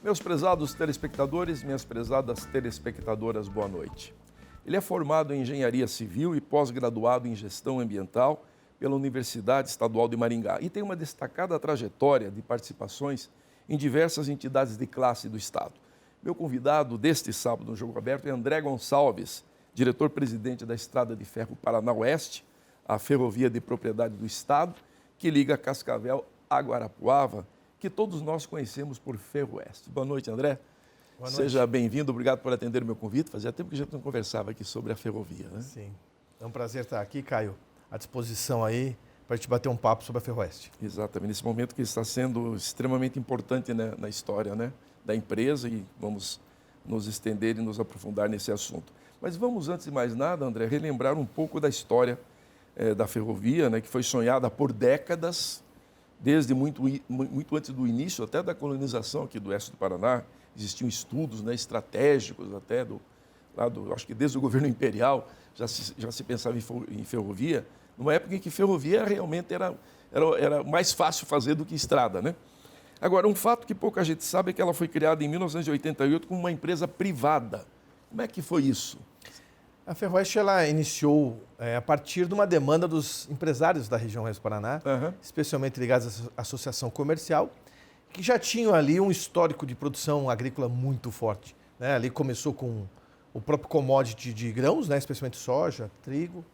Meus prezados telespectadores, minhas prezadas telespectadoras, boa noite. Ele é formado em Engenharia Civil e pós-graduado em Gestão Ambiental pela Universidade Estadual de Maringá e tem uma destacada trajetória de participações em diversas entidades de classe do Estado. Meu convidado deste sábado no Jogo Aberto é André Gonçalves, diretor-presidente da Estrada de Ferro Paraná Oeste, a ferrovia de propriedade do Estado, que liga Cascavel a Guarapuava, que todos nós conhecemos por Ferroeste. Boa noite, André. Boa noite. Seja bem-vindo, obrigado por atender o meu convite. Fazia tempo que a gente não conversava aqui sobre a ferrovia, né? Sim, é um prazer estar aqui, Caio, à disposição aí para a gente bater um papo sobre a Ferroeste. Exatamente, nesse momento que está sendo extremamente importante, né, na história, né, da empresa, e vamos nos estender e nos aprofundar nesse assunto. Mas vamos, antes de mais nada, André, relembrar um pouco da história da ferrovia, né, que foi sonhada por décadas, desde muito antes do início, até da colonização aqui do oeste do Paraná. Existiam estudos, né, estratégicos até, acho que desde o governo imperial já se pensava em ferrovia, numa época em que ferrovia realmente era mais fácil fazer do que estrada, né? Agora, um fato que pouca gente sabe é que ela foi criada em 1988 como uma empresa privada. Como é que foi isso? A Ferroeste ela iniciou a partir de uma demanda dos empresários da região Oeste do Paraná, especialmente ligados à associação comercial, que já tinham ali um histórico de produção agrícola muito forte, né? Ali começou com o próprio commodity de grãos, né? Especialmente soja, trigo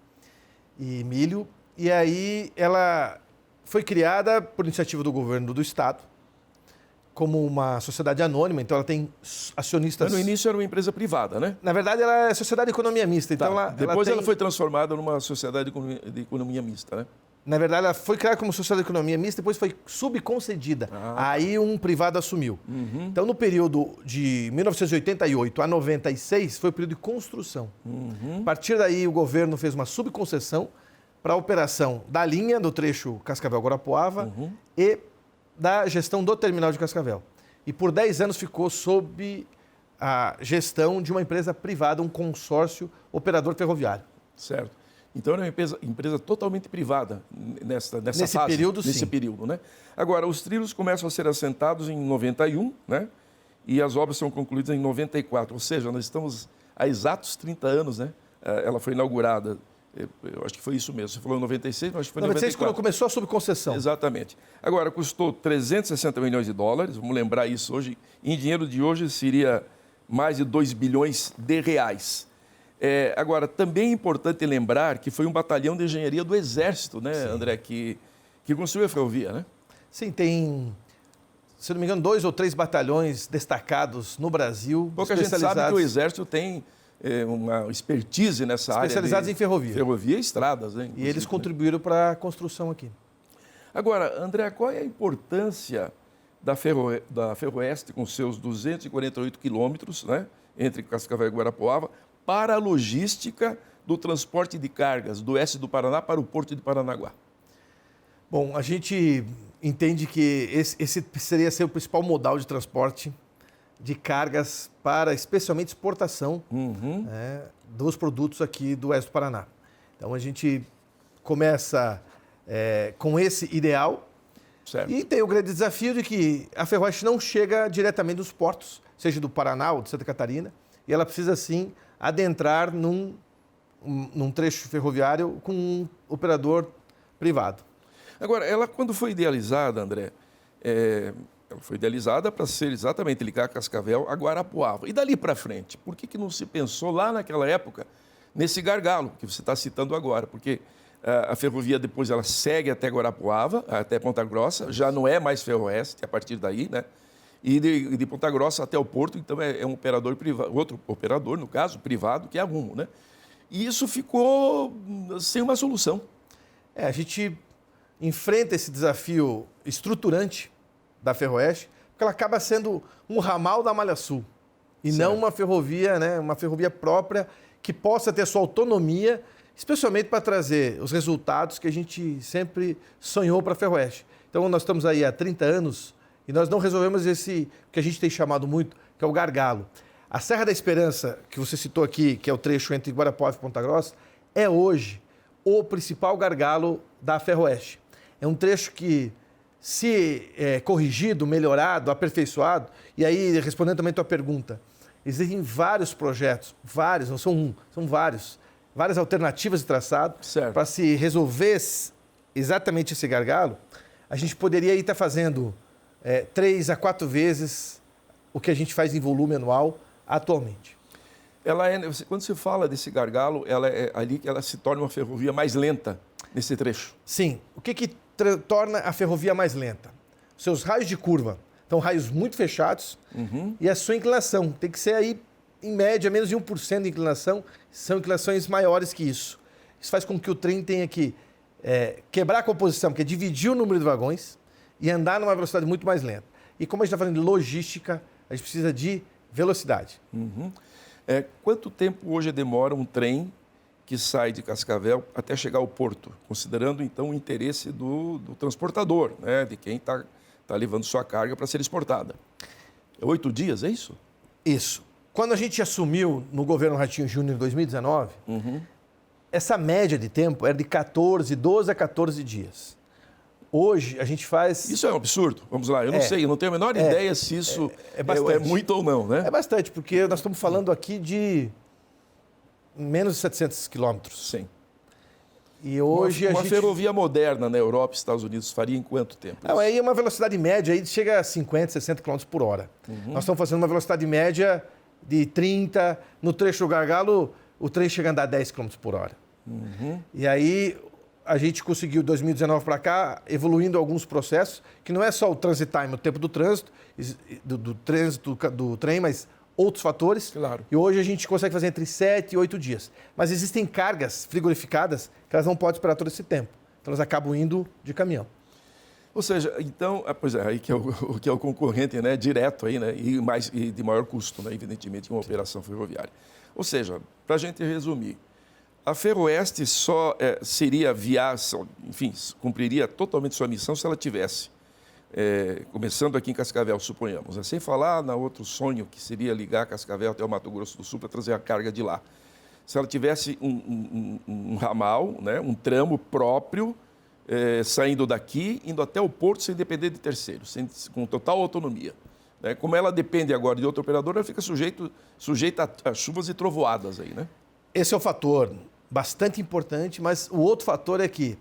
e milho. E aí ela foi criada por iniciativa do governo do estado, como uma sociedade anônima, então ela tem acionistas... Mas no início era uma empresa privada, né? Na verdade, ela é sociedade de economia mista. Então Depois ela foi transformada numa sociedade de economia mista, né? Na verdade, ela foi criada como sociedade de economia mista, depois foi subconcedida. Aí um privado assumiu. Então, no período de 1988 a 96, foi o período de construção. A partir daí, o governo fez uma subconcessão para a operação da linha do trecho Cascavel-Guarapuava e da gestão do terminal de Cascavel. E por 10 anos ficou sob a gestão de uma empresa privada, um consórcio operador ferroviário. Certo. Então era uma empresa totalmente privada nessa Nesse fase. Período, nesse sim. período, né? Agora, os trilhos começam a ser assentados em 91, né? E as obras são concluídas em 94. Ou seja, nós estamos há exatos 30 anos, né? Ela foi inaugurada. Eu acho que foi isso mesmo. Você falou em 96, mas acho que foi em 96 94. quando começou a subconcessão. Exatamente. Agora, custou 360 milhões de dólares, vamos lembrar isso hoje. Em dinheiro de hoje seria mais de 2 bilhões de reais. Agora, também é importante lembrar que foi um batalhão de engenharia do Exército, né, Sim. André, que construiu a ferrovia, né? Sim, tem, se não me engano, 2 ou 3 batalhões destacados no Brasil. Pouca gente sabe que o Exército tem uma expertise nessa área. Especializados em ferrovia. Ferrovia e estradas, né? E eles contribuíram para a construção aqui. Agora, André, qual é a importância da Ferroeste com seus 248 quilômetros, né, entre Cascavel e Guarapuava, para a logística do transporte de cargas do oeste do Paraná para o Porto de Paranaguá? Bom, a gente entende que esse seria ser o principal modal de transporte de cargas para, especialmente, exportação dos produtos aqui do oeste do Paraná. Então, a gente começa com esse ideal. Certo. E tem o grande desafio de que a Ferroeste não chega diretamente dos portos, seja do Paraná ou de Santa Catarina, e ela precisa, sim, adentrar num trecho ferroviário com um operador privado. Agora, ela quando foi idealizada, André, ela foi idealizada para ser exatamente ligar Cascavel a Guarapuava. E dali para frente, por que não se pensou lá naquela época nesse gargalo que você está citando agora? Porque a ferrovia depois ela segue até Guarapuava, até Ponta Grossa, já não é mais Ferroeste a partir daí, né? E de Ponta Grossa até o Porto, então é um operador privado, outro operador, no caso, privado, que é a Rumo, né? E isso ficou sem uma solução. A gente enfrenta esse desafio estruturante da Ferroeste, porque ela acaba sendo um ramal da Malha Sul, e certo. Não uma ferrovia, né, uma ferrovia própria que possa ter sua autonomia, especialmente para trazer os resultados que a gente sempre sonhou para a Ferroeste. Então, nós estamos aí há 30 anos e nós não resolvemos esse que a gente tem chamado muito, que é o gargalo. A Serra da Esperança, que você citou aqui, que é o trecho entre Guarapuava e Ponta Grossa, é hoje o principal gargalo da Ferroeste. É um trecho que se corrigido, melhorado, aperfeiçoado. E aí, respondendo também a tua pergunta, existem vários projetos, vários, não são um, são várias alternativas de traçado para se resolver exatamente esse gargalo. A gente poderia estar fazendo 3 a 4 vezes o que a gente faz em volume anual atualmente. Quando se fala desse gargalo, ela é ali que ela se torna uma ferrovia mais lenta nesse trecho. Sim. O que torna a ferrovia mais lenta? Seus raios de curva. Então, raios muito fechados e a sua inclinação. Tem que ser aí, em média, menos de 1% de inclinação. São inclinações maiores que isso. Isso faz com que o trem tenha que quebrar a composição, que é dividir o número de vagões e andar numa velocidade muito mais lenta. E como a gente está falando de logística, a gente precisa de velocidade. Quanto tempo hoje demora um trem que sai de Cascavel até chegar ao porto, considerando então o interesse do transportador, né, de quem está levando sua carga para ser exportada? 8 dias, é isso? Isso. Quando a gente assumiu no governo Ratinho Júnior em 2019, essa média de tempo era de 12 a 14 dias. Hoje a gente faz... Isso é um absurdo, vamos lá, eu não sei, eu não tenho a menor ideia se isso é muito ou não, né? É bastante, porque nós estamos falando aqui de menos de 700 quilômetros. Sim. E hoje uma ferrovia moderna na Europa e Estados Unidos faria em quanto tempo? Não, aí uma velocidade média aí chega a 50, 60 km por hora. Nós estamos fazendo uma velocidade média de 30, no trecho do gargalo o trem chega a andar 10 km por hora. E aí a gente conseguiu, 2019 para cá, evoluindo alguns processos, que não é só o transit time, o tempo do trânsito, do trânsito do trem, mas outros fatores. Claro. E hoje a gente consegue fazer entre 7 e 8 dias. Mas existem cargas frigorificadas que elas não podem esperar todo esse tempo. Então elas acabam indo de caminhão. Ou seja, então, pois é, aí que é o concorrente, né, direto aí, né, e de maior custo, né, evidentemente, em uma operação ferroviária. Ou seja, para a gente resumir, a Ferroeste só seria viável, enfim, cumpriria totalmente sua missão se ela tivesse, começando aqui em Cascavel, suponhamos, né, sem falar na outro sonho que seria ligar Cascavel até o Mato Grosso do Sul para trazer a carga de lá. Se ela tivesse um ramal, né, um tramo próprio, saindo daqui, indo até o porto sem depender de terceiros, com total autonomia. Né? Como ela depende agora de outro operador, ela fica sujeita a chuvas e trovoadas aí, né? Esse é o fator bastante importante, mas o outro fator é que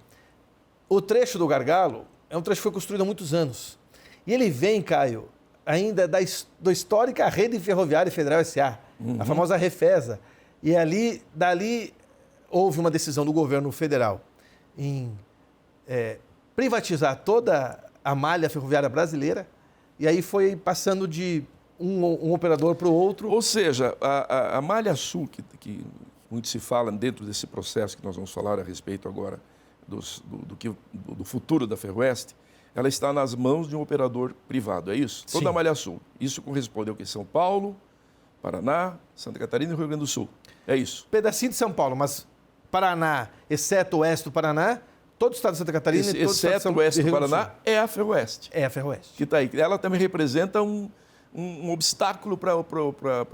o trecho do gargalo é um trecho que foi construído há muitos anos. E ele vem, Caio, ainda da histórica Rede Ferroviária Federal S.A., a famosa Refesa. E dali houve uma decisão do governo federal em privatizar toda a malha ferroviária brasileira, e aí foi passando de um operador para o outro. Ou seja, a Malha Sul, que muito se fala dentro desse processo que nós vamos falar a respeito agora do futuro da Ferroeste, ela está nas mãos de um operador privado, é isso? Sim. Toda a Malha Sul. Isso corresponde ao que? São Paulo, Paraná, Santa Catarina e Rio Grande do Sul. É isso? Pedacinho de São Paulo, mas Paraná, exceto o oeste do Paraná, todo o estado de Santa Catarina e todo o estado de São Paulo. Exceto o oeste do Paraná, é a Ferroeste. É a Ferroeste. Que está aí. Ela também representa um obstáculo para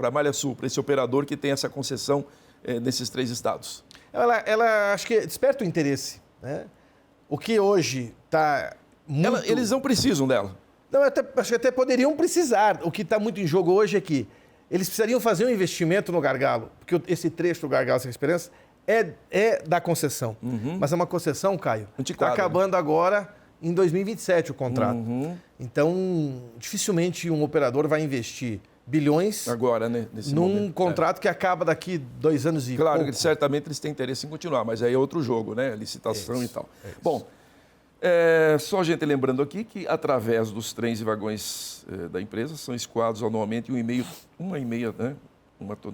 a Malha Sul, para esse operador que tem essa concessão nesses 3 estados. Ela acho que desperta o interesse, né? O que hoje está muito... Eles não precisam dela. Não, acho que até poderiam precisar. O que está muito em jogo hoje é que eles precisariam fazer um investimento no gargalo, porque esse trecho do gargalo Sem Esperança é da concessão. Mas é uma concessão, Caio, está acabando agora em 2027 o contrato. Então, dificilmente um operador vai investir bilhões agora, né, nesse num momento, contrato que acaba daqui 2 anos e claro, pouco. certamente eles têm interesse em continuar, mas aí é outro jogo, né? Licitação e tal. Bom, só a gente lembrando aqui que através dos trens e vagões da empresa são escoados anualmente 1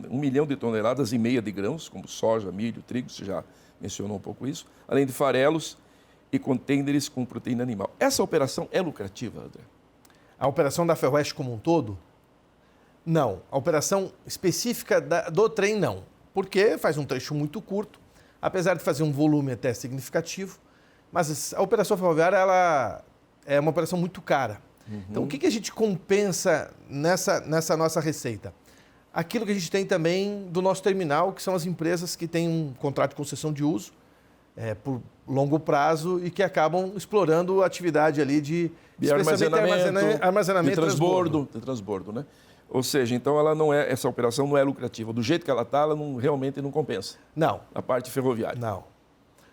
milhão de toneladas e meia de grãos, como soja, milho, trigo, você já mencionou um pouco isso, além de farelos e contêineres com proteína animal. Essa operação é lucrativa, André? A operação da Ferroeste como um todo? Não. A operação específica do trem, não. Porque faz um trecho muito curto, apesar de fazer um volume até significativo, mas a operação ferroviária ela é uma operação muito cara. Então, o que a gente compensa nessa nossa receita? Aquilo que a gente tem também do nosso terminal, que são as empresas que têm um contrato de concessão de uso, por longo prazo e que acabam explorando a atividade ali de armazenamento e transbordo, né? Ou seja, então essa operação não é lucrativa. Do jeito que ela está, ela realmente não compensa. Não. A parte ferroviária. Não.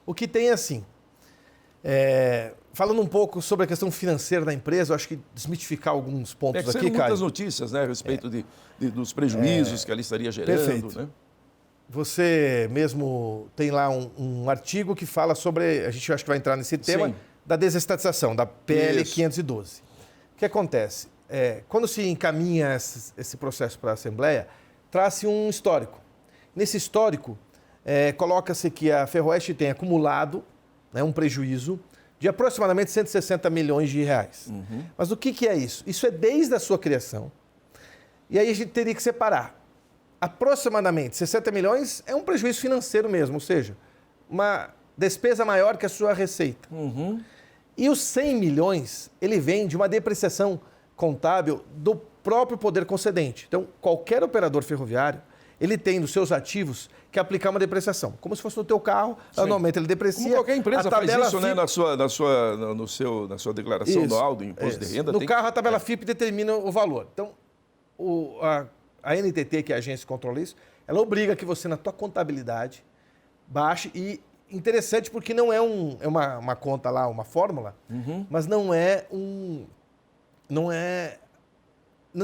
O que tem assim, falando um pouco sobre a questão financeira da empresa, eu acho que desmitificar alguns pontos aqui, Caio. Muitas notícias, né, a respeito dos prejuízos que ela estaria gerando. Perfeito. Né? Você mesmo tem lá um artigo que fala sobre, a gente acho que vai entrar nesse tema, da desestatização, da PL 512. O que acontece? Quando se encaminha esse processo para a Assembleia, traz-se um histórico. Nesse histórico, coloca-se que a Ferroeste tem acumulado, né, um prejuízo de aproximadamente 160 milhões de reais. Uhum. Mas o que é isso? Isso é desde a sua criação. E aí a gente teria que separar. Aproximadamente 60 milhões é um prejuízo financeiro mesmo, ou seja, uma despesa maior que a sua receita. Uhum. E os 100 milhões, ele vem de uma depreciação contábil do próprio poder concedente. Então, qualquer operador ferroviário, ele tem nos seus ativos que aplicar uma depreciação. Como se fosse no teu carro, anualmente ele deprecia. Como qualquer empresa faz isso, né, na sua declaração anual do imposto de renda. No carro, a tabela FIP determina o valor. Então, a NTT, que é a agência que controla isso, ela obriga que você, na tua contabilidade, baixe. E interessante porque não é uma conta lá, uma fórmula, mas não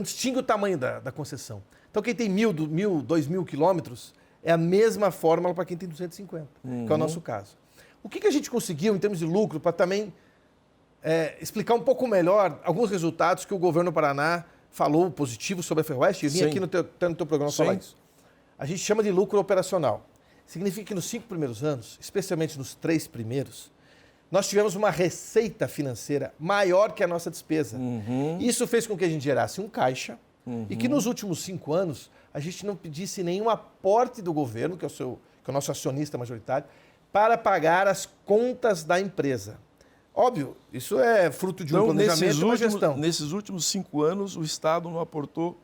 distingue o tamanho da concessão. Então, quem tem 1.000, 2.000 quilômetros é a mesma fórmula para quem tem 250, que é o nosso caso. O que a gente conseguiu em termos de lucro para também explicar um pouco melhor alguns resultados que o governo do Paraná falou positivo sobre a Ferroeste? Eu vim aqui no teu programa falar isso. A gente chama de lucro operacional. Significa que nos 5 primeiros anos, especialmente nos 3 primeiros, nós tivemos uma receita financeira maior que a nossa despesa. Isso fez com que a gente gerasse um caixa e que nos últimos 5 anos a gente não pedisse nenhum aporte do governo, que é o nosso acionista majoritário, para pagar as contas da empresa. Óbvio, isso é fruto de um planejamento e uma gestão. Nesses últimos 5 anos, o Estado não aportou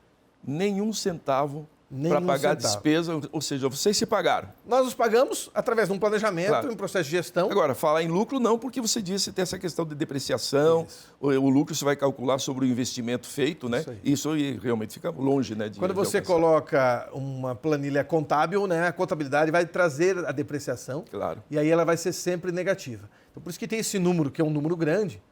nenhum centavo para pagar a despesa, ou seja, vocês se pagaram. Nós os pagamos através de um planejamento, um processo de gestão. Agora, falar em lucro não, porque você disse que tem essa questão de depreciação, o lucro você vai calcular sobre o investimento feito, né? Isso realmente fica longe, né? Quando você coloca uma planilha contábil, né, a contabilidade vai trazer a depreciação. Claro. E aí ela vai ser sempre negativa. Então, por isso que tem esse número, que é um número grande,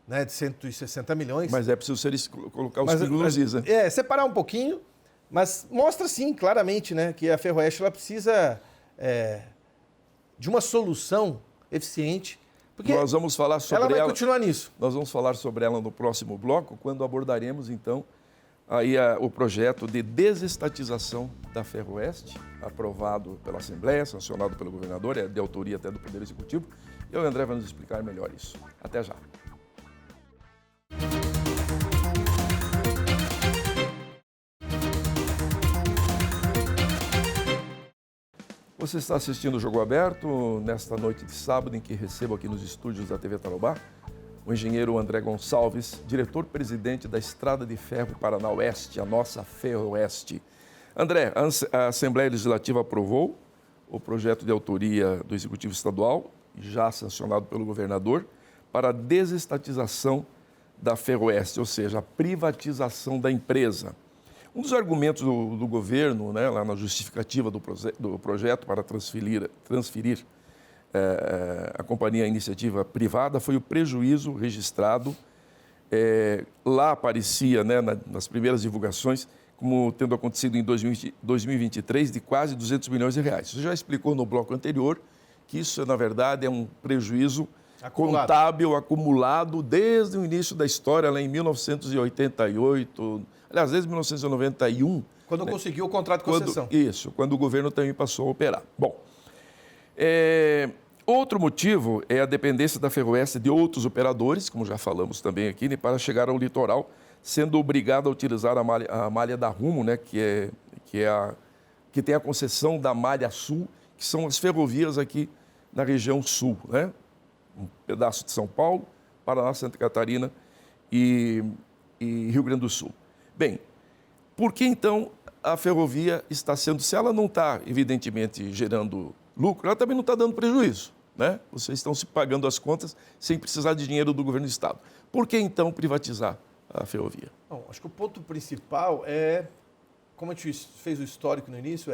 né, de 160 milhões. Mas é preciso colocar os pingos nos is, né? Separar um pouquinho. Mas mostra, sim, claramente, né, que a Ferroeste ela precisa de uma solução eficiente. Porque nós vamos falar sobre ela vai continuar nisso. Nós vamos falar sobre ela no próximo bloco, quando abordaremos, então, aí o projeto de desestatização da Ferroeste, aprovado pela Assembleia, sancionado pelo governador, é de autoria até do Poder Executivo. E o André vai nos explicar melhor isso. Até já. Você está assistindo o Jogo Aberto nesta noite de sábado, em que recebo aqui nos estúdios da TV Tarobá o engenheiro André Gonçalves, diretor-presidente da Estrada de Ferro Paraná Oeste, a nossa Ferroeste. André, a Assembleia Legislativa aprovou o projeto de autoria do Executivo Estadual, já sancionado pelo governador, para a desestatização da Ferroeste, ou seja, a privatização da empresa. Um dos argumentos do governo, né, lá na justificativa do projeto para transferir a companhia à iniciativa privada foi o prejuízo registrado. Lá aparecia, né, nas primeiras divulgações, como tendo acontecido em 2023, de quase 200 milhões de reais. Você já explicou no bloco anterior que isso, na verdade, é um prejuízo contábil acumulado desde o início da história, lá em 1988, aliás, desde 1991. Quando conseguiu o contrato de concessão. Quando o governo também passou a operar. Bom, outro motivo é a dependência da Ferroeste de outros operadores, como já falamos também aqui, né, para chegar ao litoral, sendo obrigado a utilizar a malha da Rumo, né, que tem a concessão da Malha Sul, que são as ferrovias aqui na região sul, né? Um pedaço de São Paulo, Paraná, Santa Catarina e Rio Grande do Sul. Bem, por que então a ferrovia está sendo, se ela não está evidentemente gerando lucro, ela também não está dando prejuízo, né? Vocês estão se pagando as contas sem precisar de dinheiro do governo do Estado. Por que, então, privatizar a ferrovia? Bom, acho que o ponto principal é, como a gente fez o histórico no início,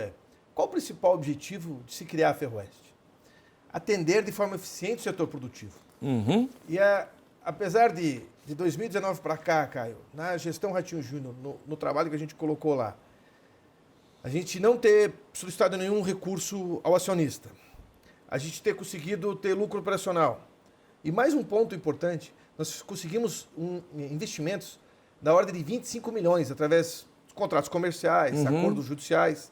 qual o principal objetivo de se criar a Ferroeste? Atender de forma eficiente o setor produtivo. Uhum. E apesar de 2019 para cá, Caio, na gestão Ratinho Júnior, no trabalho que a gente colocou lá, a gente não ter solicitado nenhum recurso ao acionista, a gente ter conseguido ter lucro operacional. E mais um ponto importante, nós conseguimos investimentos da ordem de 25 milhões através de contratos comerciais, acordos judiciais,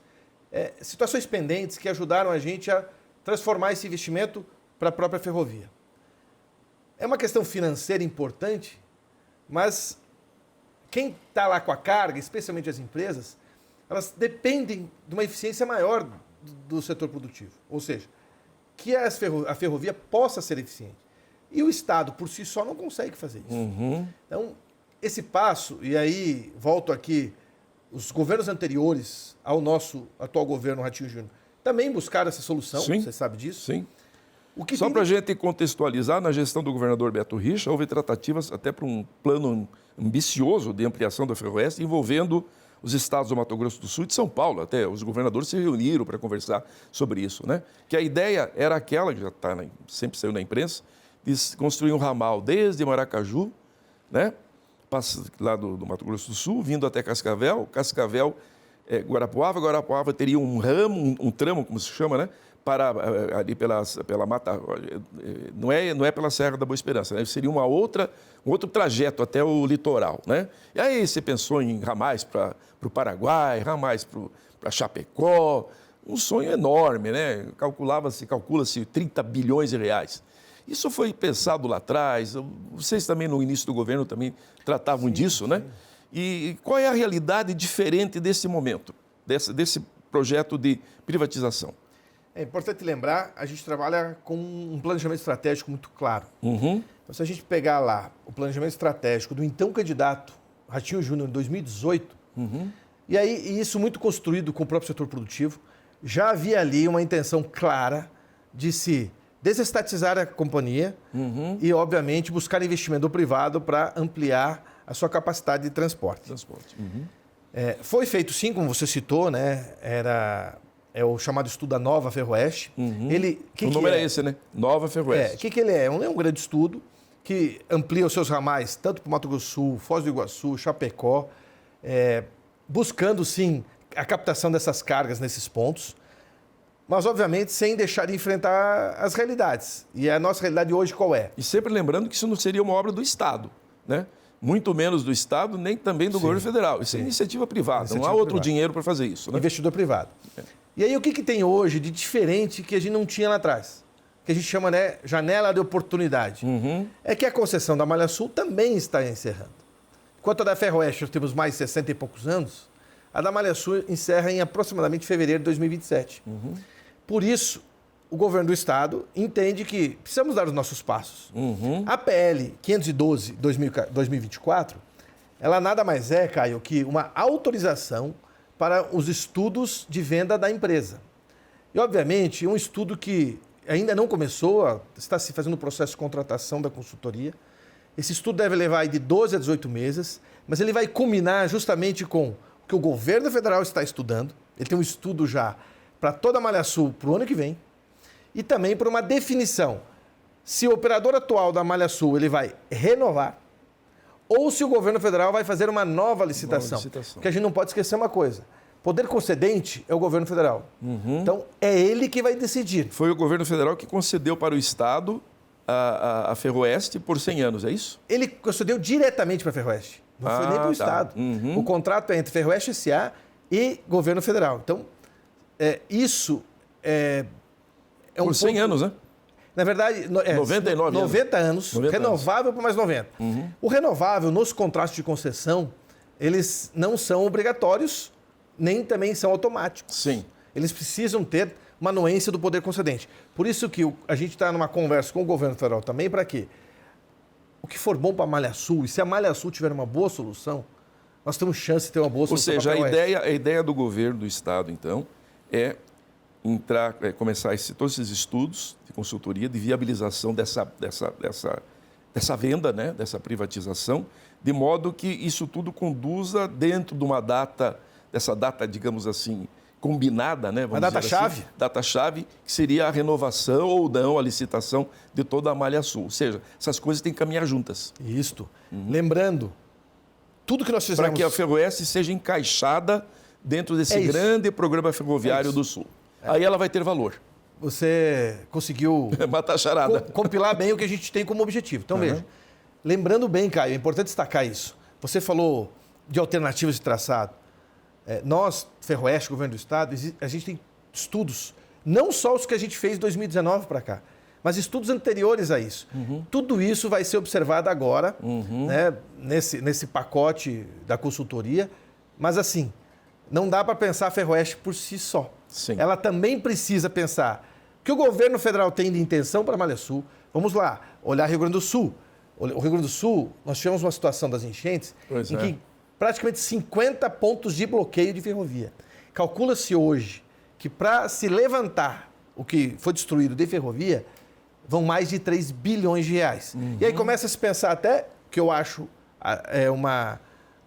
situações pendentes que ajudaram a gente a transformar esse investimento para a própria ferrovia. É uma questão financeira importante, mas quem está lá com a carga, especialmente as empresas, elas dependem de uma eficiência maior do setor produtivo. Ou seja, que a ferrovia possa ser eficiente. E o Estado, por si só, não consegue fazer isso. Uhum. Então, esse passo, e aí volto aqui, os governos anteriores ao nosso atual governo, Ratinho Júnior, também buscaram essa solução, Sim. você sabe disso? Sim. Só para a gente contextualizar, na gestão do governador Beto Richa, houve tratativas até para um plano ambicioso de ampliação da Ferroeste, envolvendo os estados do Mato Grosso do Sul e de São Paulo. Até os governadores se reuniram para conversar sobre isso, né? Que a ideia era aquela, que já sempre saiu na imprensa, de construir um ramal desde Maracaju, né? Lá do Mato Grosso do Sul, vindo até Cascavel, Guarapuava, Guarapuava teria um ramo, um tramo, como se chama, né? Ali pela mata, não é pela Serra da Boa Esperança, né? Seria um outro trajeto até o litoral, né? E aí você pensou em ramais para o Paraguai, ramais para Chapecó, um sonho enorme, né? Calcula-se 30 bilhões de reais. Isso foi pensado lá atrás, vocês também no início do governo também tratavam disso, né? E qual é a realidade diferente desse momento, desse projeto de privatização? É importante lembrar, a gente trabalha com um planejamento estratégico muito claro. Uhum. Então, se a gente pegar lá o planejamento estratégico do então candidato Ratinho Júnior em 2018, e isso muito construído com o próprio setor produtivo, já havia ali uma intenção clara de se desestatizar a companhia e, obviamente, buscar investimento privado para ampliar a sua capacidade de transporte. Foi feito sim, como você citou, né? É o chamado estudo da Nova Ferroeste. O nome era esse, né? Nova Ferroeste. O que ele é? É um grande estudo que amplia os seus ramais, tanto para o Mato Grosso do Sul, Foz do Iguaçu, Chapecó, buscando, sim, a captação dessas cargas nesses pontos, mas, obviamente, sem deixar de enfrentar as realidades. E a nossa realidade hoje qual é? E sempre lembrando que isso não seria uma obra do Estado, né? Muito menos do Estado, nem também do governo federal. Isso é iniciativa privada, não há outro dinheiro para fazer isso, né? Investidor privado. E aí, o que tem hoje de diferente que a gente não tinha lá atrás? Que a gente chama, né, janela de oportunidade. É que a concessão da Malha Sul também está encerrando. Enquanto a da Ferroeste nós temos mais de 60 e poucos anos, a da Malha Sul encerra em aproximadamente fevereiro de 2027. Por isso, o governo do Estado entende que precisamos dar os nossos passos. A PL 512/2024, ela nada mais é, Caio, que uma autorização para os estudos de venda da empresa. E, obviamente, um estudo que ainda não começou, está se fazendo o processo de contratação da consultoria. Esse estudo deve levar de 12 a 18 meses, mas ele vai culminar justamente com o que o governo federal está estudando. Ele tem um estudo já para toda a Malha Sul para o ano que vem. E também por uma definição se o operador atual da Malha Sul ele vai renovar ou se o governo federal vai fazer uma nova licitação. Porque a gente não pode esquecer uma coisa. Poder concedente é o governo federal. Então, é ele que vai decidir. Foi o governo federal que concedeu para o Estado a Ferroeste por 100 anos, é isso? Ele concedeu diretamente para a Ferroeste. Não foi nem para o Estado. O contrato é entre Ferroeste S.A. e governo federal. Então, isso é um por 100 anos, né? Na verdade, 90 anos, renovável por mais 90. O renovável, nos contratos de concessão, eles não são obrigatórios, nem também são automáticos. Sim. Eles precisam ter uma anuência do poder concedente. Por isso que a gente está numa conversa com o governo federal também, para quê? O que for bom para a Malha Sul, e se a Malha Sul tiver uma boa solução, nós temos chance de ter uma boa solução. Ou seja, a ideia do governo do Estado, então, é começar todos esses estudos de consultoria, de viabilização dessa venda, né, dessa privatização, de modo que isso tudo conduza dentro de uma data, dessa data, digamos assim, combinada, né? Uma data-chave. Assim, data-chave, que seria a renovação ou não, a licitação de toda a Malha Sul. Ou seja, essas coisas têm que caminhar juntas. Isto. Lembrando, tudo que nós fizemos... Para que a Ferroeste seja encaixada dentro desse grande programa ferroviário do Sul. Aí ela vai ter valor. Você conseguiu matar a charada. Compilar bem o que a gente tem como objetivo. Então, veja, lembrando bem, Caio, é importante destacar isso. Você falou de alternativas de traçado. Nós, Ferroeste, Governo do Estado, a gente tem estudos, não só os que a gente fez de 2019 para cá, mas estudos anteriores a isso. Tudo isso vai ser observado agora, né, nesse pacote da consultoria, mas assim, não dá para pensar a Ferroeste por si só. Sim. Ela também precisa pensar o que o governo federal tem de intenção para a Malha Sul. Vamos lá, olhar Rio Grande do Sul. O Rio Grande do Sul, nós tivemos uma situação das enchentes em que praticamente 50 pontos de bloqueio de ferrovia. Calcula-se hoje que para se levantar o que foi destruído de ferrovia, vão mais de 3 bilhões de reais. E aí começa a se pensar até, que eu acho uma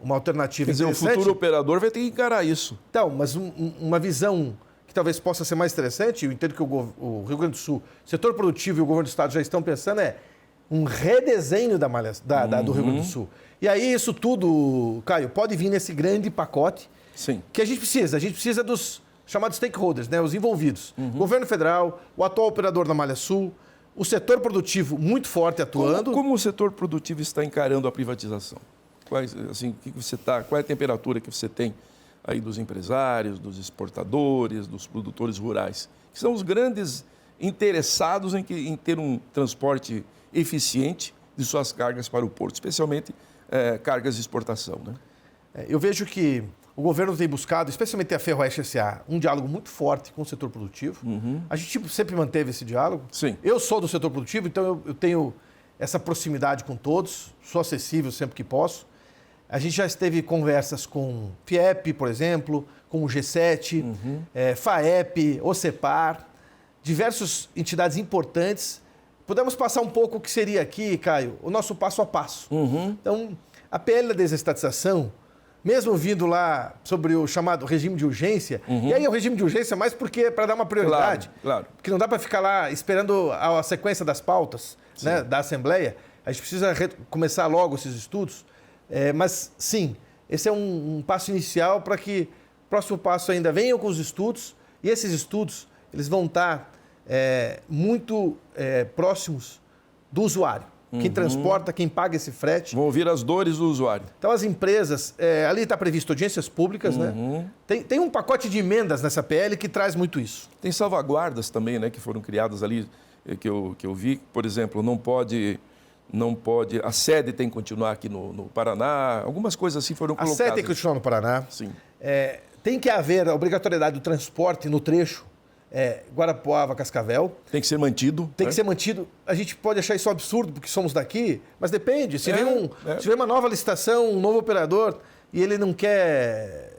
alternativa interessante. Quer dizer, o futuro operador vai ter que encarar isso. Então, mas uma visão que talvez possa ser mais interessante, eu entendo que o Rio Grande do Sul, o setor produtivo e o governo do Estado já estão pensando, um redesenho do Rio Grande do Sul. E aí isso tudo, Caio, pode vir nesse grande pacote. Sim. Que a gente precisa dos chamados stakeholders, né, os envolvidos. Governo federal, o atual operador da Malha Sul, o setor produtivo muito forte atuando. Como o setor produtivo está encarando a privatização? Qual é a temperatura que você tem aí dos empresários, dos exportadores, dos produtores rurais, que são os grandes interessados em ter um transporte eficiente de suas cargas para o porto, especialmente cargas de exportação, né? Eu vejo que o governo tem buscado, especialmente a Ferroeste S.A., um diálogo muito forte com o setor produtivo. A gente sempre manteve esse diálogo. Sim. Eu sou do setor produtivo, então eu tenho essa proximidade com todos, sou acessível sempre que posso. A gente já esteve conversas com FIEP, por exemplo, com o G7, FAEP, OCEPAR, diversas entidades importantes. Podemos passar um pouco o que seria aqui, Caio, o nosso passo a passo. Então, a PL da desestatização, mesmo vindo lá sobre o chamado regime de urgência, e aí é o regime de urgência mais porque é para dar uma prioridade. Claro. Porque não dá para ficar lá esperando a sequência das pautas, né, da Assembleia. A gente precisa começar logo esses estudos. Mas, sim, esse é um passo inicial para que o próximo passo ainda venham com os estudos, e esses estudos eles vão estar muito próximos do usuário. Quem transporta, quem paga esse frete. Vão ouvir as dores do usuário. Então, as empresas, ali está previsto audiências públicas, né? Tem um pacote de emendas nessa PL que traz muito isso. Tem salvaguardas também, né, que foram criadas ali, que eu vi. Por exemplo, não pode, a sede tem que continuar aqui no Paraná. Algumas coisas assim foram colocadas. A sede tem que continuar no Paraná. Sim. Tem que haver a obrigatoriedade do transporte no trecho Guarapuava-Cascavel. Tem que ser mantido. Tem que ser mantido. A gente pode achar isso um absurdo porque somos daqui, mas depende. Se vem uma nova licitação, um novo operador, e ele não quer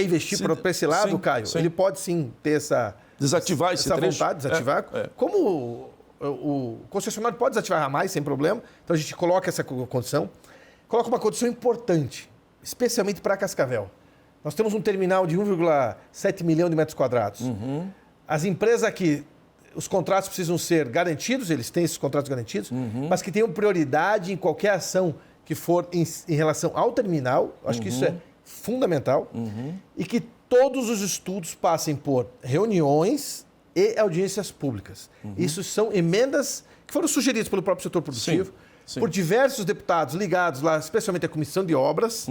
investir para esse lado, sim, Caio, ele pode sim ter essa vontade, desativar. Como o concessionário pode desativar ramais sem problema, então a gente coloca essa condição. Coloca uma condição importante, especialmente para Cascavel. Nós temos um terminal de 1,7 milhão de metros quadrados. As empresas aqui, os contratos precisam ser garantidos, eles têm esses contratos garantidos, mas que tenham prioridade em qualquer ação que for em relação ao terminal. Acho que isso é fundamental. E que todos os estudos passem por reuniões e audiências públicas. Isso são emendas que foram sugeridas pelo próprio setor produtivo, sim, por diversos deputados ligados lá, especialmente à Comissão de Obras,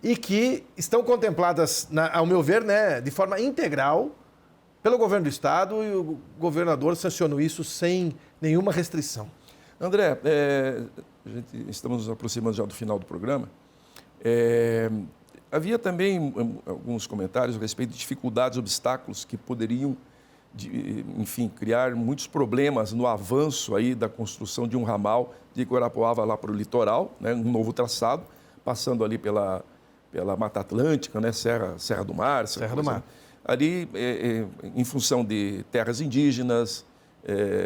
e que estão contempladas, ao meu ver, né, de forma integral pelo governo do Estado, e o governador sancionou isso sem nenhuma restrição. André, estamos nos aproximando já do final do programa. Havia também alguns comentários a respeito de dificuldades, obstáculos que poderiam, enfim, criar muitos problemas no avanço aí da construção de um ramal de Guarapuava lá para o litoral, né, um novo traçado, passando ali pela Mata Atlântica, né, Serra do Mar. Serra do Mar. Ali, em função de terras indígenas,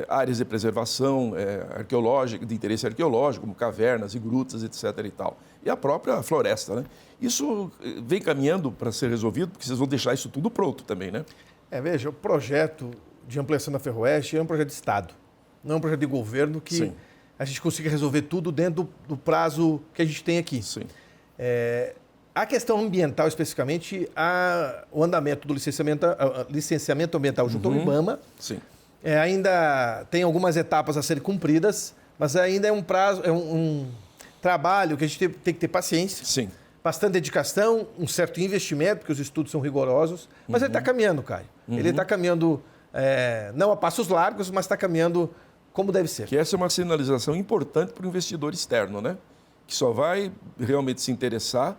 áreas de preservação arqueológica, de interesse arqueológico, como cavernas e grutas, etc. e tal. E a própria floresta, né? Isso vem caminhando para ser resolvido, porque vocês vão deixar isso tudo pronto também, né? Veja, o projeto de ampliação da Ferroeste é um projeto de Estado, não é um projeto de governo que Sim. a gente consiga resolver tudo dentro do prazo que a gente tem aqui. Sim. A questão ambiental, especificamente, o andamento do licenciamento ambiental junto ao IBAMA, Sim. ainda tem algumas etapas a serem cumpridas, mas ainda é um prazo, um trabalho que a gente tem que ter paciência, Sim. bastante dedicação, um certo investimento, porque os estudos são rigorosos, mas ele está caminhando, Caio. Ele está caminhando, não a passos largos, mas está caminhando como deve ser. Que essa é uma sinalização importante para o investidor externo, né? Que só vai realmente se interessar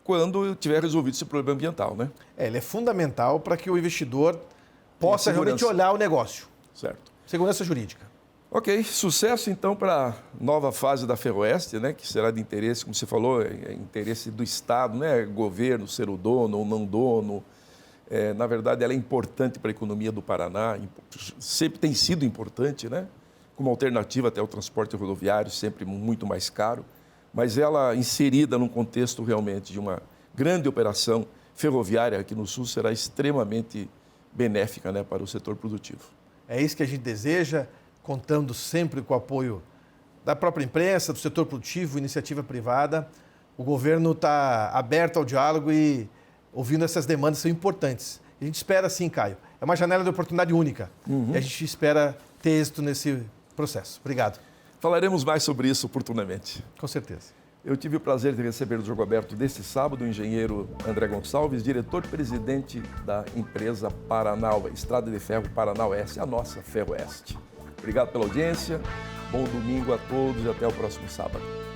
quando tiver resolvido esse problema ambiental, né? Ele é fundamental para que o investidor possa realmente olhar o negócio. Certo. Segurança jurídica. Ok, sucesso então para a nova fase da Ferroeste, né? Que será de interesse, como você falou, interesse do Estado, né? Governo, ser o dono ou não dono. Na verdade, ela é importante para a economia do Paraná, sempre tem sido importante, né? Como alternativa até ao transporte rodoviário, sempre muito mais caro, mas ela inserida num contexto realmente de uma grande operação ferroviária aqui no Sul será extremamente benéfica, né, para o setor produtivo. É isso que a gente deseja, contando sempre com o apoio da própria imprensa, do setor produtivo, iniciativa privada. O governo está aberto ao diálogo e ouvindo essas demandas são importantes. A gente espera sim, Caio. É uma janela de oportunidade única. E a gente espera ter êxito nesse processo. Obrigado. Falaremos mais sobre isso oportunamente. Com certeza. Eu tive o prazer de receber no Jogo Aberto deste sábado o engenheiro André Gonçalves, diretor-presidente da empresa Paraná, Estrada de Ferro Paraná Oeste, a nossa Ferroeste. Obrigado pela audiência, bom domingo a todos e até o próximo sábado.